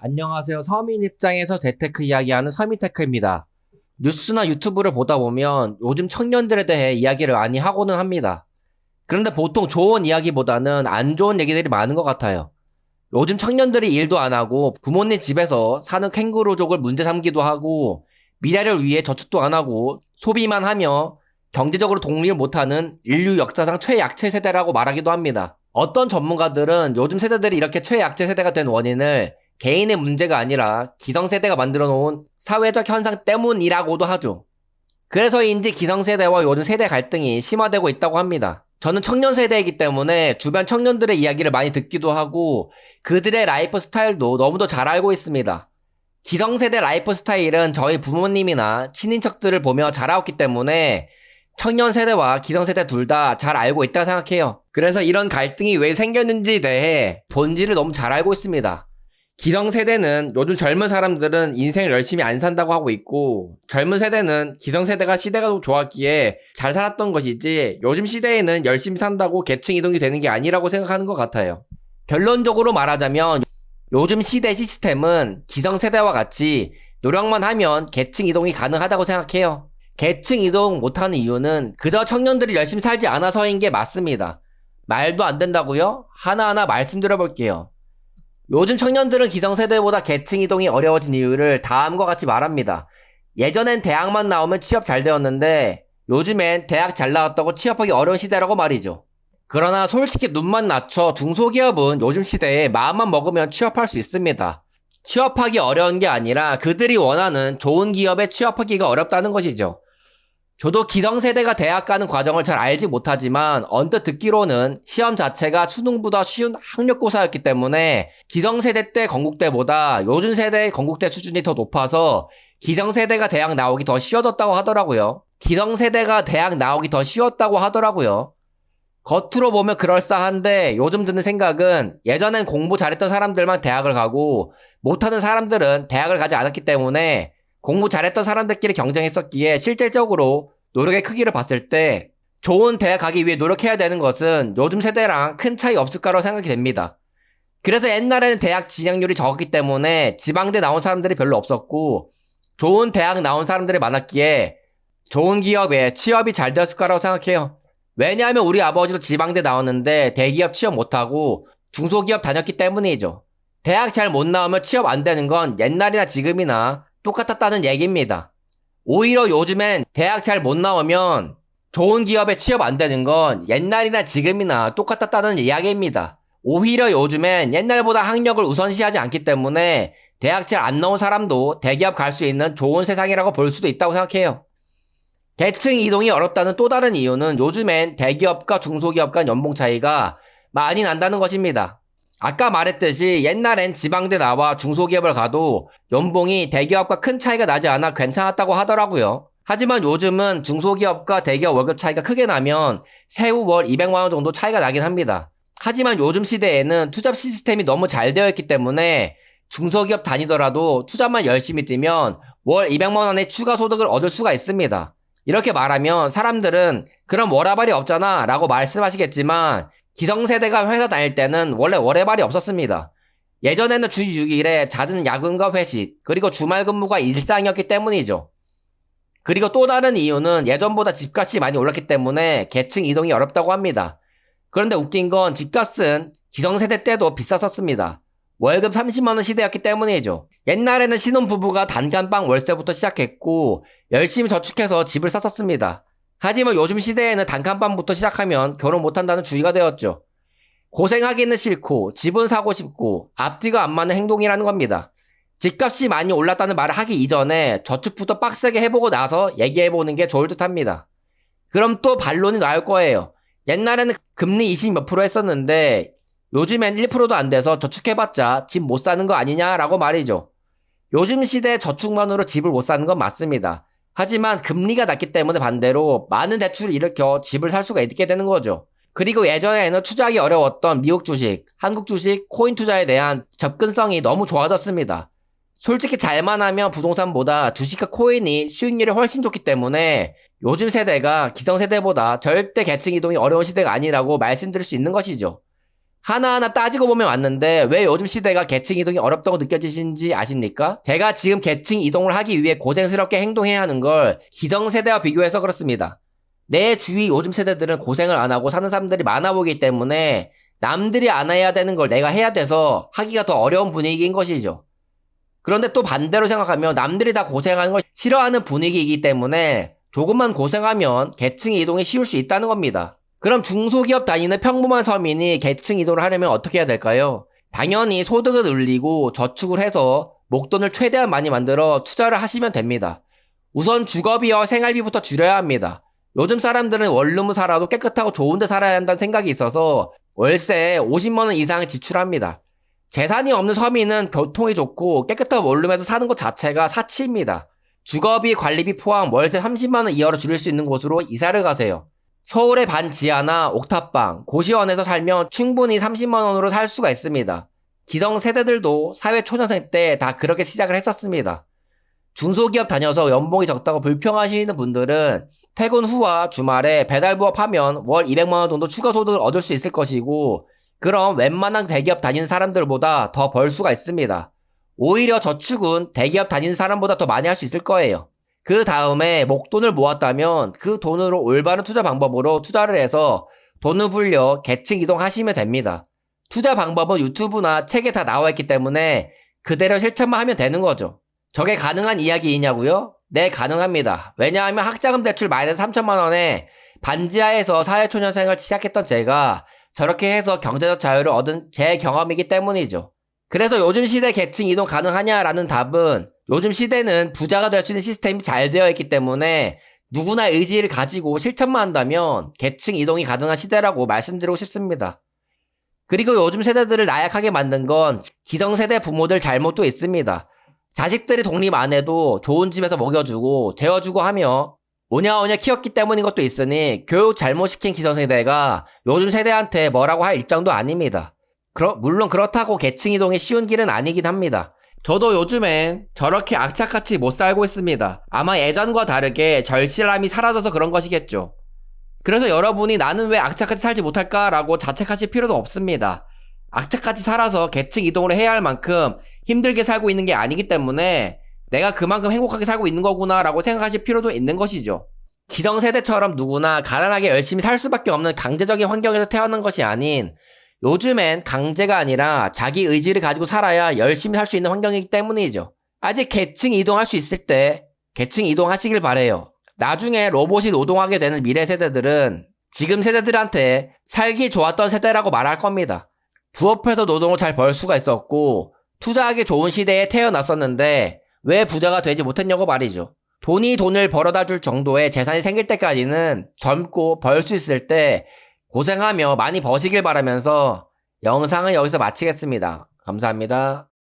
안녕하세요. 서민 입장에서 재테크 이야기하는 서민테크입니다. 뉴스나 유튜브를 보다 보면 요즘 청년들에 대해 이야기를 많이 하고는 합니다. 그런데 보통 좋은 이야기보다는 안 좋은 얘기들이 많은 것 같아요. 요즘 청년들이 일도 안 하고 부모님 집에서 사는 캥거루족을 문제 삼기도 하고 미래를 위해 저축도 안 하고 소비만 하며 경제적으로 독립을 못하는 인류 역사상 최약체 세대라고 말하기도 합니다. 어떤 전문가들은 요즘 세대들이 이렇게 최약체 세대가 된 원인을 개인의 문제가 아니라 기성세대가 만들어 놓은 사회적 현상 때문이라고도 하죠. 그래서인지 기성세대와 요즘 세대 갈등이 심화되고 있다고 합니다. 저는 청년 세대이기 때문에 주변 청년들의 이야기를 많이 듣기도 하고 그들의 라이프 스타일도 너무도 잘 알고 있습니다. 기성세대 라이프 스타일은 저희 부모님이나 친인척들을 보며 자라왔기 때문에 청년 세대와 기성세대 둘 다 잘 알고 있다고 생각해요. 그래서 이런 갈등이 왜 생겼는지에 대해 본질을 너무 잘 알고 있습니다. 기성세대는 요즘 젊은 사람들은 인생을 열심히 안 산다고 하고 있고 젊은 세대는 기성세대가 시대가 더 좋았기에 잘 살았던 것이지 요즘 시대에는 열심히 산다고 계층 이동이 되는 게 아니라고 생각하는 것 같아요. 결론적으로 말하자면 요즘 시대 시스템은 기성세대와 같이 노력만 하면 계층 이동이 가능하다고 생각해요. 계층 이동 못하는 이유는 그저 청년들이 열심히 살지 않아서인 게 맞습니다. 말도 안 된다고요? 하나하나 말씀드려볼게요. 요즘 청년들은 기성세대보다 계층 이동이 어려워진 이유를 다음과 같이 말합니다. 예전엔 대학만 나오면 취업 잘 되었는데 요즘엔 대학 잘 나왔다고 취업하기 어려운 시대라고 말이죠. 그러나 솔직히 눈만 낮춰 중소기업은 요즘 시대에 마음만 먹으면 취업할 수 있습니다. 취업하기 어려운 게 아니라 그들이 원하는 좋은 기업에 취업하기가 어렵다는 것이죠. 저도 기성세대가 대학 가는 과정을 잘 알지 못하지만 언뜻 듣기로는 시험 자체가 수능보다 쉬운 학력고사였기 때문에 기성세대 때 건국대보다 요즘 세대의 건국대 수준이 더 높아서 기성세대가 대학 나오기 더 쉬워졌다고 하더라고요. 기성세대가 대학 나오기 더 쉬웠다고 하더라고요. 겉으로 보면 그럴싸한데 요즘 드는 생각은 예전엔 공부 잘했던 사람들만 대학을 가고 못하는 사람들은 대학을 가지 않았기 때문에 공부 잘했던 사람들끼리 경쟁했었기에 실질적으로 노력의 크기를 봤을 때 좋은 대학 가기 위해 노력해야 되는 것은 요즘 세대랑 큰 차이 없을 거라고 생각이 됩니다. 그래서 옛날에는 대학 진학률이 적었기 때문에 지방대 나온 사람들이 별로 없었고 좋은 대학 나온 사람들이 많았기에 좋은 기업에 취업이 잘 되었을 거라고 생각해요. 왜냐하면 우리 아버지도 지방대 나왔는데 대기업 취업 못하고 중소기업 다녔기 때문이죠. 대학 잘 못 나오면 취업 안 되는 건 옛날이나 지금이나 똑같았다는 얘기입니다. 오히려 요즘엔 대학 잘 못 나오면 좋은 기업에 취업 안 되는 건 옛날이나 지금이나 똑같았다는 이야기입니다. 오히려 요즘엔 옛날보다 학력을 우선시하지 않기 때문에 대학 잘 안 나온 사람도 대기업 갈 수 있는 좋은 세상이라고 볼 수도 있다고 생각해요. 계층 이동이 어렵다는 또 다른 이유는 요즘엔 대기업과 중소기업 간 연봉 차이가 많이 난다는 것입니다. 아까 말했듯이 옛날엔 지방대 나와 중소기업을 가도 연봉이 대기업과 큰 차이가 나지 않아 괜찮았다고 하더라고요. 하지만 요즘은 중소기업과 대기업 월급 차이가 크게 나면 세후 월 200만원 정도 차이가 나긴 합니다. 하지만 요즘 시대에는 투잡 시스템이 너무 잘 되어 있기 때문에 중소기업 다니더라도 투잡만 열심히 뛰면 월 200만원의 추가 소득을 얻을 수가 있습니다. 이렇게 말하면 사람들은 그럼 월화발이 없잖아 라고 말씀하시겠지만 기성세대가 회사 다닐 때는 원래 월해발이 없었습니다. 예전에는 주 6일에 잦은 야근과 회식, 그리고 주말 근무가 일상이었기 때문이죠. 그리고 또 다른 이유는 예전보다 집값이 많이 올랐기 때문에 계층 이동이 어렵다고 합니다. 그런데 웃긴 건 집값은 기성세대 때도 비쌌었습니다. 월급 30만원 시대였기 때문이죠. 옛날에는 신혼부부가 단칸방 월세부터 시작했고 열심히 저축해서 집을 샀었습니다. 하지만 요즘 시대에는 단칸방부터 시작하면 결혼 못한다는 주의가 되었죠. 고생하기는 싫고 집은 사고 싶고 앞뒤가 안 맞는 행동이라는 겁니다. 집값이 많이 올랐다는 말을 하기 이전에 저축부터 빡세게 해보고 나서 얘기해보는 게 좋을 듯 합니다. 그럼 또 반론이 나올 거예요. 옛날에는 금리 20 몇 프로 했었는데 요즘엔 1%도 안 돼서 저축해봤자 집 못 사는 거 아니냐라고 말이죠. 요즘 시대에 저축만으로 집을 못 사는 건 맞습니다. 하지만 금리가 낮기 때문에 반대로 많은 대출을 일으켜 집을 살 수가 있게 되는 거죠. 그리고 예전에는 투자하기 어려웠던 미국 주식, 한국 주식, 코인 투자에 대한 접근성이 너무 좋아졌습니다. 솔직히 잘만 하면 부동산보다 주식과 코인이 수익률이 훨씬 좋기 때문에 요즘 세대가 기성세대보다 절대 계층 이동이 어려운 시대가 아니라고 말씀드릴 수 있는 것이죠. 하나하나 따지고 보면 맞는데 왜 요즘 시대가 계층 이동이 어렵다고 느껴지시는지 아십니까? 제가 지금 계층 이동을 하기 위해 고생스럽게 행동해야 하는 걸 기성세대와 비교해서 그렇습니다. 내 주위 요즘 세대들은 고생을 안 하고 사는 사람들이 많아 보이기 때문에 남들이 안 해야 되는 걸 내가 해야 돼서 하기가 더 어려운 분위기인 것이죠. 그런데 또 반대로 생각하면 남들이 다 고생하는 걸 싫어하는 분위기이기 때문에 조금만 고생하면 계층 이동이 쉬울 수 있다는 겁니다. 그럼 중소기업 다니는 평범한 서민이 계층 이동을 하려면 어떻게 해야 될까요? 당연히 소득을 늘리고 저축을 해서 목돈을 최대한 많이 만들어 투자를 하시면 됩니다. 우선 주거비와 생활비부터 줄여야 합니다. 요즘 사람들은 원룸을 살아도 깨끗하고 좋은 데 살아야 한다는 생각이 있어서 월세에 50만원 이상 지출합니다. 재산이 없는 서민은 교통이 좋고 깨끗한 원룸에서 사는 것 자체가 사치입니다. 주거비, 관리비 포함 월세 30만원 이하로 줄일 수 있는 곳으로 이사를 가세요. 서울의 반지하나 옥탑방, 고시원에서 살면 충분히 30만원으로 살 수가 있습니다. 기성세대들도 사회초년생 때 다 그렇게 시작을 했었습니다. 중소기업 다녀서 연봉이 적다고 불평하시는 분들은 퇴근 후와 주말에 배달부업 하면 월 200만원 정도 추가 소득을 얻을 수 있을 것이고, 그럼 웬만한 대기업 다니는 사람들보다 더 벌 수가 있습니다. 오히려 저축은 대기업 다니는 사람보다 더 많이 할 수 있을 거예요. 그 다음에 목돈을 모았다면 그 돈으로 올바른 투자 방법으로 투자를 해서 돈을 불려 계층 이동하시면 됩니다. 투자 방법은 유튜브나 책에 다 나와 있기 때문에 그대로 실천만 하면 되는 거죠. 저게 가능한 이야기이냐고요? 네, 가능합니다. 왜냐하면 학자금 대출 마이너스 3천만 원에 반지하에서 사회초년생을 시작했던 제가 저렇게 해서 경제적 자유를 얻은 제 경험이기 때문이죠. 그래서 요즘 시대 계층 이동 가능하냐라는 답은 요즘 시대는 부자가 될 수 있는 시스템이 잘 되어 있기 때문에 누구나 의지를 가지고 실천만 한다면 계층 이동이 가능한 시대라고 말씀드리고 싶습니다. 그리고 요즘 세대들을 나약하게 만든 건 기성세대 부모들 잘못도 있습니다. 자식들이 독립 안 해도 좋은 집에서 먹여주고 재워주고 하며 오냐오냐 키웠기 때문인 것도 있으니 교육 잘못시킨 기성세대가 요즘 세대한테 뭐라고 할 입장도 아닙니다. 물론 그렇다고 계층 이동이 쉬운 길은 아니긴 합니다. 저도 요즘엔 저렇게 악착같이 못 살고 있습니다. 아마 예전과 다르게 절실함이 사라져서 그런 것이겠죠. 그래서 여러분이 나는 왜 악착같이 살지 못할까라고 자책하실 필요도 없습니다. 악착같이 살아서 계층 이동을 해야 할 만큼 힘들게 살고 있는 게 아니기 때문에 내가 그만큼 행복하게 살고 있는 거구나 라고 생각하실 필요도 있는 것이죠. 기성세대처럼 누구나 가난하게 열심히 살 수밖에 없는 강제적인 환경에서 태어난 것이 아닌, 요즘엔 강제가 아니라 자기 의지를 가지고 살아야 열심히 살 수 있는 환경이기 때문이죠. 아직 계층 이동할 수 있을 때 계층 이동하시길 바래요. 나중에 로봇이 노동하게 되는 미래 세대들은 지금 세대들한테 살기 좋았던 세대라고 말할 겁니다. 부업해서 노동을 잘 벌 수가 있었고 투자하기 좋은 시대에 태어났었는데 왜 부자가 되지 못했냐고 말이죠. 돈이 돈을 벌어다 줄 정도의 재산이 생길 때까지는 젊고 벌 수 있을 때 고생하며 많이 버시길 바라면서 영상은 여기서 마치겠습니다. 감사합니다.